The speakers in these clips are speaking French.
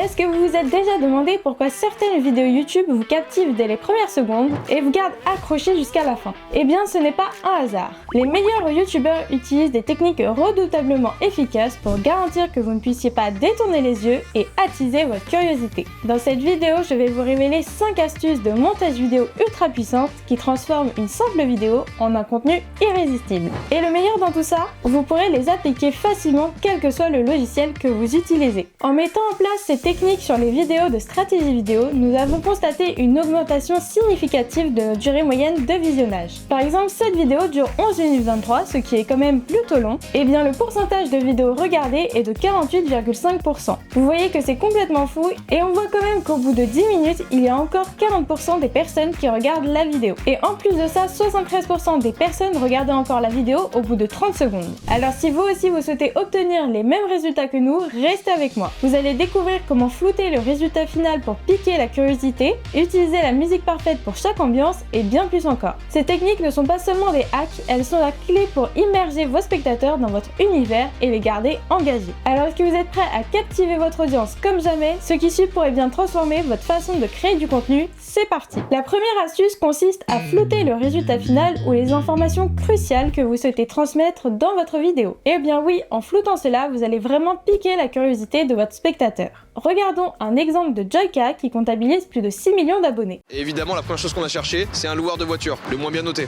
Est-ce que vous vous êtes déjà demandé pourquoi certaines vidéos YouTube vous captivent dès les premières secondes et vous gardent accroché jusqu'à la fin? Eh bien, ce n'est pas un hasard. Les meilleurs YouTubeurs utilisent des techniques redoutablement efficaces pour garantir que vous ne puissiez pas détourner les yeux et attiser votre curiosité. Dans cette vidéo, je vais vous révéler 5 astuces de montage vidéo ultra puissantes qui transforment une simple vidéo en un contenu irrésistible. Et le meilleur dans tout ça, vous pourrez les appliquer facilement quel que soit le logiciel que vous utilisez. En mettant en place ces techniques sur les vidéos de stratégie vidéo, nous avons constaté une augmentation significative de notre durée moyenne de visionnage. Par exemple, cette vidéo dure 11 minutes 23, ce qui est quand même plutôt long, et bien le pourcentage de vidéos regardées est de 48,5%. Vous voyez que c'est complètement fou, et on voit quand même qu'au bout de 10 minutes, il y a encore 40% des personnes qui regardent la vidéo. Et en plus de ça, 73% des personnes regardaient encore la vidéo au bout de 30 secondes. Alors si vous aussi vous souhaitez obtenir les mêmes résultats que nous, restez avec moi. Vous allez découvrir comment flouter le résultat final pour piquer la curiosité, utiliser la musique parfaite pour chaque ambiance et bien plus encore. Ces techniques ne sont pas seulement des hacks, elles sont la clé pour immerger vos spectateurs dans votre univers et les garder engagés. Alors est-ce que vous êtes prêts à captiver votre audience comme jamais? Ce qui suit pourrait bien transformer votre façon de créer du contenu. C'est parti! La première astuce consiste à flouter le résultat final ou les informations cruciales que vous souhaitez transmettre dans votre vidéo. Et bien oui, en floutant cela, vous allez vraiment piquer la curiosité de votre spectateur. Regardons un exemple de Joyka qui comptabilise plus de 6 millions d'abonnés. Et évidemment, la première chose qu'on a cherché, c'est un loueur de voiture, le moins bien noté.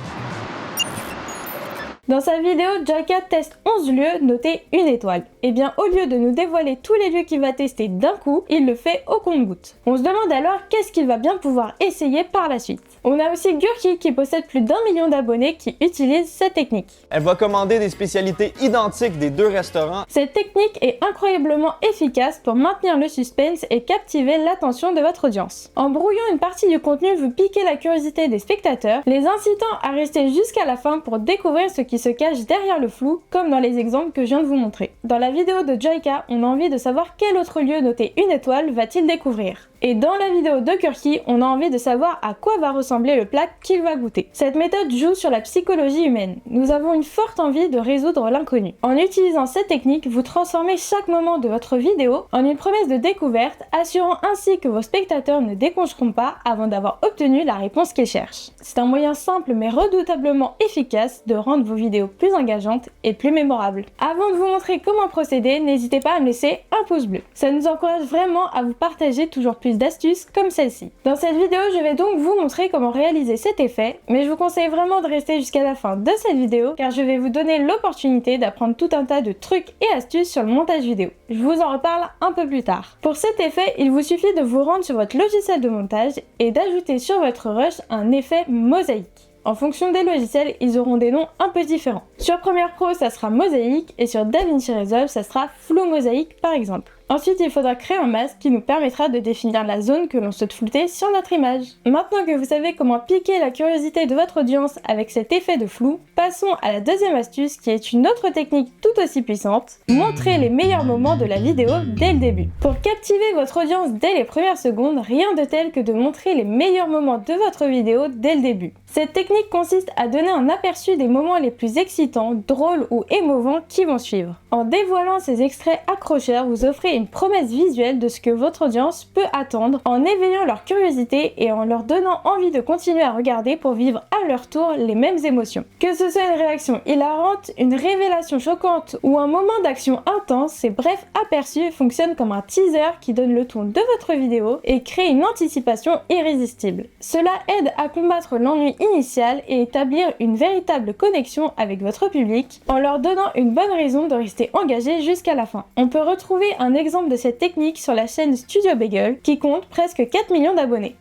Dans sa vidéo, Joyka teste 11 lieux notés 1 étoile. Et bien au lieu de nous dévoiler tous les lieux qu'il va tester d'un coup, il le fait au compte-gouttes. On se demande alors qu'est-ce qu'il va bien pouvoir essayer par la suite. On a aussi Gurki qui possède plus d'1 million d'abonnés qui utilisent cette technique. Elle va commander des spécialités identiques des deux restaurants. Cette technique est incroyablement efficace pour maintenir le suspense et captiver l'attention de votre audience. En brouillant une partie du contenu, vous piquez la curiosité des spectateurs, les incitant à rester jusqu'à la fin pour découvrir ce qui se cache derrière le flou, comme dans les exemples que je viens de vous montrer. Dans la vidéo de Joyka, on a envie de savoir quel autre lieu noté 1 étoile va-t-il découvrir. Et dans la vidéo de Gurki, on a envie de savoir à quoi va ressembler le plat qu'il va goûter. Cette méthode joue sur la psychologie humaine. Nous avons une forte envie de résoudre l'inconnu. En utilisant cette technique, vous transformez chaque moment de votre vidéo en une promesse de découverte, assurant ainsi que vos spectateurs ne décrocheront pas avant d'avoir obtenu la réponse qu'ils cherchent. C'est un moyen simple mais redoutablement efficace de rendre vos vidéos plus engageantes et plus mémorables. Avant de vous montrer comment procéder, n'hésitez pas à me laisser un pouce bleu. Ça nous encourage vraiment à vous partager toujours plus d'astuces comme celle-ci. Dans cette vidéo, je vais donc vous montrer comment réaliser cet effet, mais je vous conseille vraiment de rester jusqu'à la fin de cette vidéo car je vais vous donner l'opportunité d'apprendre tout un tas de trucs et astuces sur le montage vidéo. Je vous en reparle un peu plus tard. Pour cet effet, il vous suffit de vous rendre sur votre logiciel de montage et d'ajouter sur votre rush un effet mosaïque. En fonction des logiciels, ils auront des noms un peu différents. Sur Premiere Pro, ça sera mosaïque et sur DaVinci Resolve, ça sera flou mosaïque par exemple. Ensuite, il faudra créer un masque qui nous permettra de définir la zone que l'on souhaite flouter sur notre image. Maintenant que vous savez comment piquer la curiosité de votre audience avec cet effet de flou, passons à la deuxième astuce qui est une autre technique tout aussi puissante, montrer les meilleurs moments de la vidéo dès le début. Pour captiver votre audience dès les premières secondes, rien de tel que de montrer les meilleurs moments de votre vidéo dès le début. Cette technique consiste à donner un aperçu des moments les plus excitants, drôles ou émouvants qui vont suivre. En dévoilant ces extraits accrocheurs, vous offrez une promesse visuelle de ce que votre audience peut attendre en éveillant leur curiosité et en leur donnant envie de continuer à regarder pour vivre à leur tour les mêmes émotions. Que ce soit une réaction hilarante, une révélation choquante ou un moment d'action intense, ces brefs aperçus fonctionnent comme un teaser qui donne le ton de votre vidéo et crée une anticipation irrésistible. Cela aide à combattre l'ennui initial et établir une véritable connexion avec votre public en leur donnant une bonne raison de rester engagé jusqu'à la fin. On peut retrouver un exemple de cette technique sur la chaîne Studio Bagel qui compte presque 4 millions d'abonnés.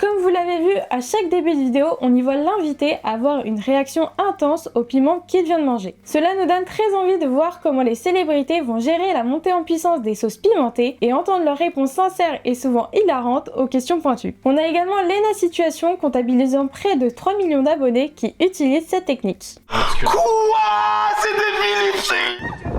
Comme vous l'avez vu, à chaque début de vidéo, on y voit l'invité avoir une réaction intense au piment qu'il vient de manger. Cela nous donne très envie de voir comment les célébrités vont gérer la montée en puissance des sauces pimentées et entendre leurs réponses sincères et souvent hilarantes aux questions pointues. On a également Lena Situation comptabilisant près de 3 millions d'abonnés qui utilisent cette technique. Quoi? C'est des Philippe.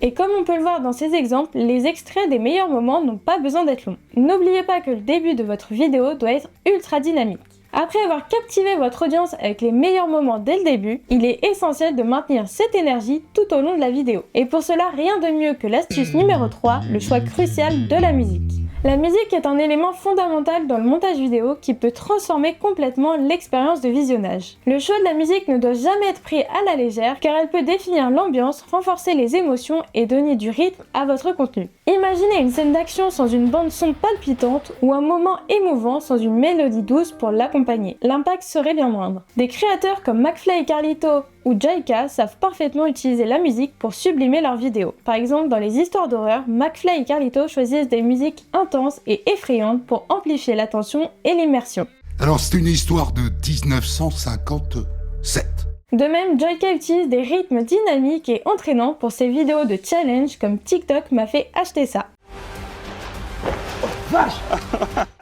Et comme on peut le voir dans ces exemples, les extraits des meilleurs moments n'ont pas besoin d'être longs. N'oubliez pas que le début de votre vidéo doit être ultra dynamique. Après avoir captivé votre audience avec les meilleurs moments dès le début, il est essentiel de maintenir cette énergie tout au long de la vidéo. Et pour cela, rien de mieux que l'astuce numéro 3, le choix crucial de la musique. La musique est un élément fondamental dans le montage vidéo qui peut transformer complètement l'expérience de visionnage. Le choix de la musique ne doit jamais être pris à la légère car elle peut définir l'ambiance, renforcer les émotions et donner du rythme à votre contenu. Imaginez une scène d'action sans une bande son palpitante ou un moment émouvant sans une mélodie douce pour l'accompagner. L'impact serait bien moindre. Des créateurs comme McFly et Carlito ou Jaika savent parfaitement utiliser la musique pour sublimer leurs vidéos. Par exemple, dans les histoires d'horreur, McFly et Carlito choisissent des musiques intenses et effrayantes pour amplifier l'attention et l'immersion. Alors c'est une histoire de 1957. De même, Jaika utilise des rythmes dynamiques et entraînants pour ses vidéos de challenge comme TikTok m'a fait acheter ça.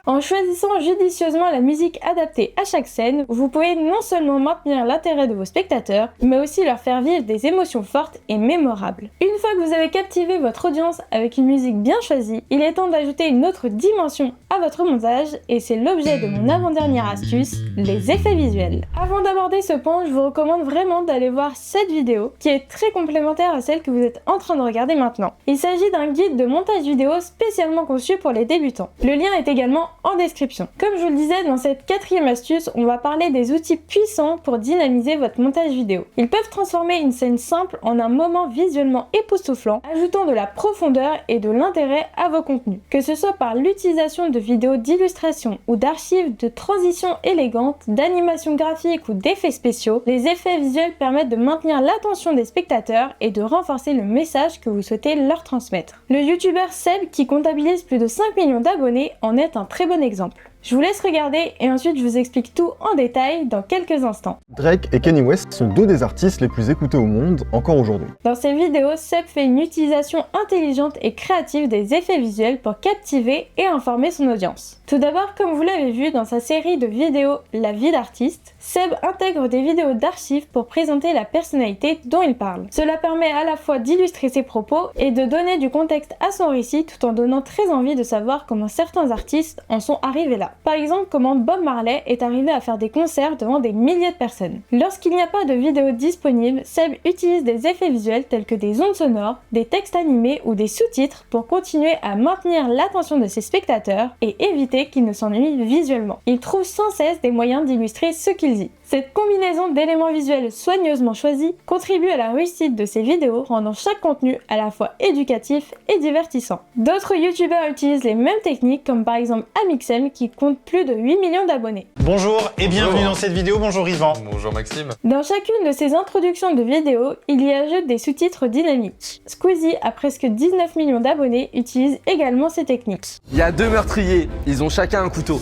En choisissant judicieusement la musique adaptée à chaque scène, vous pouvez non seulement maintenir l'intérêt de vos spectateurs, mais aussi leur faire vivre des émotions fortes et mémorables. Une fois que vous avez captivé votre audience avec une musique bien choisie, il est temps d'ajouter une autre dimension à votre montage, et c'est l'objet de mon avant-dernière astuce, les effets visuels. Avant d'aborder ce point, je vous recommande vraiment d'aller voir cette vidéo, qui est très complémentaire à celle que vous êtes en train de regarder maintenant. Il s'agit d'un guide de montage vidéo spécialement conçu pour les débutants. Le lien est également en description. Comme je vous le disais, dans cette quatrième astuce, on va parler des outils puissants pour dynamiser votre montage vidéo. Ils peuvent transformer une scène simple en un moment visuellement époustouflant, ajoutant de la profondeur et de l'intérêt à vos contenus. Que ce soit par l'utilisation de vidéos d'illustration ou d'archives de transitions élégantes, d'animations graphiques ou d'effets spéciaux, les effets visuels permettent de maintenir l'attention des spectateurs et de renforcer le message que vous souhaitez leur transmettre. Le youtubeur Seb, qui comptabilise plus de 5 millions d'abonnés, en est un très bon exemple. Je vous laisse regarder et ensuite je vous explique tout en détail dans quelques instants. Drake et Kanye West sont deux des artistes les plus écoutés au monde encore aujourd'hui. Dans ces vidéos, Seb fait une utilisation intelligente et créative des effets visuels pour captiver et informer son audience. Tout d'abord, comme vous l'avez vu dans sa série de vidéos La vie d'artiste, Seb intègre des vidéos d'archives pour présenter la personnalité dont il parle. Cela permet à la fois d'illustrer ses propos et de donner du contexte à son récit tout en donnant très envie de savoir comment certains artistes en sont arrivés là. Par exemple, comment Bob Marley est arrivé à faire des concerts devant des milliers de personnes. Lorsqu'il n'y a pas de vidéo disponible, Seb utilise des effets visuels tels que des ondes sonores, des textes animés ou des sous-titres pour continuer à maintenir l'attention de ses spectateurs et éviter qu'ils ne s'ennuient visuellement. Il trouve sans cesse des moyens d'illustrer ce qu'il dit. Cette combinaison d'éléments visuels soigneusement choisis contribue à la réussite de ses vidéos, rendant chaque contenu à la fois éducatif et divertissant. D'autres youtubeurs utilisent les mêmes techniques, comme par exemple Amixem qui compte plus de 8 millions d'abonnés. Bonjour et bienvenue dans cette vidéo, bonjour Yvan. Bonjour Maxime. Dans chacune de ces introductions de vidéos, il y ajoute des sous-titres dynamiques. Squeezie, à presque 19 millions d'abonnés, utilise également ces techniques. Il y a deux meurtriers, ils ont chacun un couteau.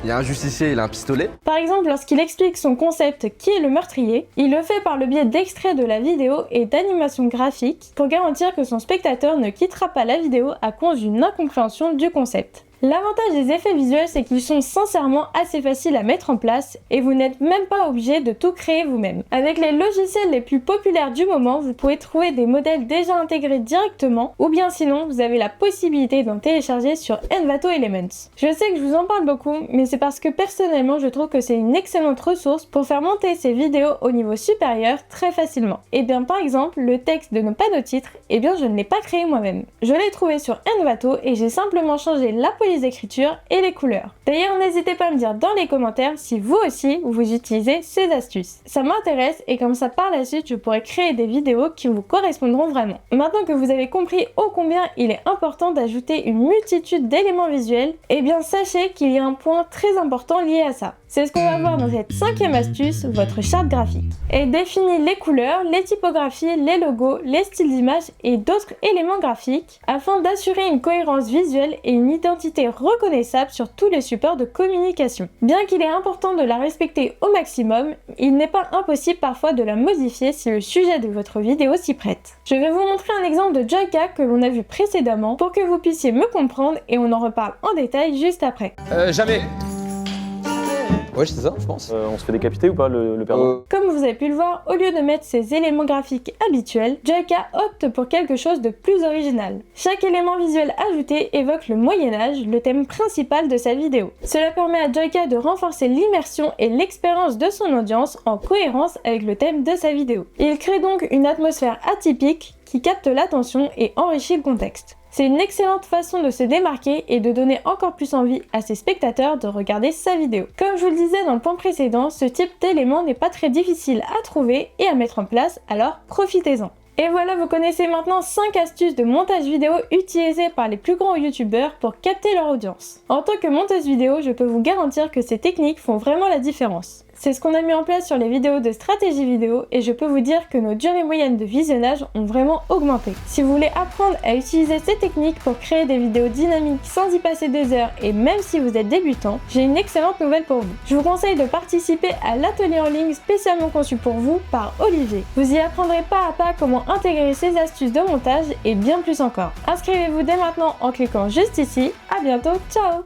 Il y a un justicier, il a un pistolet. Par exemple, lorsqu'il explique son concept qui est le meurtrier, il le fait par le biais d'extraits de la vidéo et d'animations graphiques pour garantir que son spectateur ne quittera pas la vidéo à cause d'une incompréhension du concept. L'avantage des effets visuels, c'est qu'ils sont sincèrement assez faciles à mettre en place et vous n'êtes même pas obligé de tout créer vous-même. Avec les logiciels les plus populaires du moment, vous pouvez trouver des modèles déjà intégrés directement ou bien sinon, vous avez la possibilité d'en télécharger sur Envato Elements. Je sais que je vous en parle beaucoup, mais c'est parce que personnellement, je trouve que c'est une excellente ressource pour faire monter ces vidéos au niveau supérieur très facilement. Et bien par exemple, le texte de nos panneaux titres, eh bien je ne l'ai pas créé moi-même. Je l'ai trouvé sur Envato et j'ai simplement changé la police d'écriture et les couleurs. D'ailleurs, n'hésitez pas à me dire dans les commentaires si vous aussi vous utilisez ces astuces. Ça m'intéresse et comme ça par la suite je pourrai créer des vidéos qui vous correspondront vraiment. Maintenant que vous avez compris ô combien il est important d'ajouter une multitude d'éléments visuels, eh bien sachez qu'il y a un point très important lié à ça. C'est ce qu'on va voir dans cette cinquième astuce, votre charte graphique. Elle définit les couleurs, les typographies, les logos, les styles d'images et d'autres éléments graphiques afin d'assurer une cohérence visuelle et une identité reconnaissable sur tous les supports de communication. Bien qu'il est important de la respecter au maximum, il n'est pas impossible parfois de la modifier si le sujet de votre vidéo s'y prête. Je vais vous montrer un exemple de Jaika que l'on a vu précédemment pour que vous puissiez me comprendre et on en reparle en détail juste après. Jamais. Ouais, c'est ça, je pense. On se fait décapiter ou pas le perdant? Comme vous avez pu le voir, au lieu de mettre ses éléments graphiques habituels, Joyka opte pour quelque chose de plus original. Chaque élément visuel ajouté évoque le Moyen-Âge, le thème principal de sa vidéo. Cela permet à Joyka de renforcer l'immersion et l'expérience de son audience en cohérence avec le thème de sa vidéo. Il crée donc une atmosphère atypique qui capte l'attention et enrichit le contexte. C'est une excellente façon de se démarquer et de donner encore plus envie à ses spectateurs de regarder sa vidéo. Comme je vous le disais dans le point précédent, ce type d'élément n'est pas très difficile à trouver et à mettre en place, alors profitez-en. Et voilà, vous connaissez maintenant 5 astuces de montage vidéo utilisées par les plus grands youtubeurs pour capter leur audience. En tant que monteuse vidéo, je peux vous garantir que ces techniques font vraiment la différence. C'est ce qu'on a mis en place sur les vidéos de stratégie vidéo et je peux vous dire que nos durées moyennes de visionnage ont vraiment augmenté. Si vous voulez apprendre à utiliser ces techniques pour créer des vidéos dynamiques sans y passer des heures et même si vous êtes débutant, j'ai une excellente nouvelle pour vous. Je vous conseille de participer à l'atelier en ligne spécialement conçu pour vous par Olivier. Vous y apprendrez pas à pas comment intégrer ces astuces de montage et bien plus encore. Inscrivez-vous dès maintenant en cliquant juste ici. À bientôt, ciao!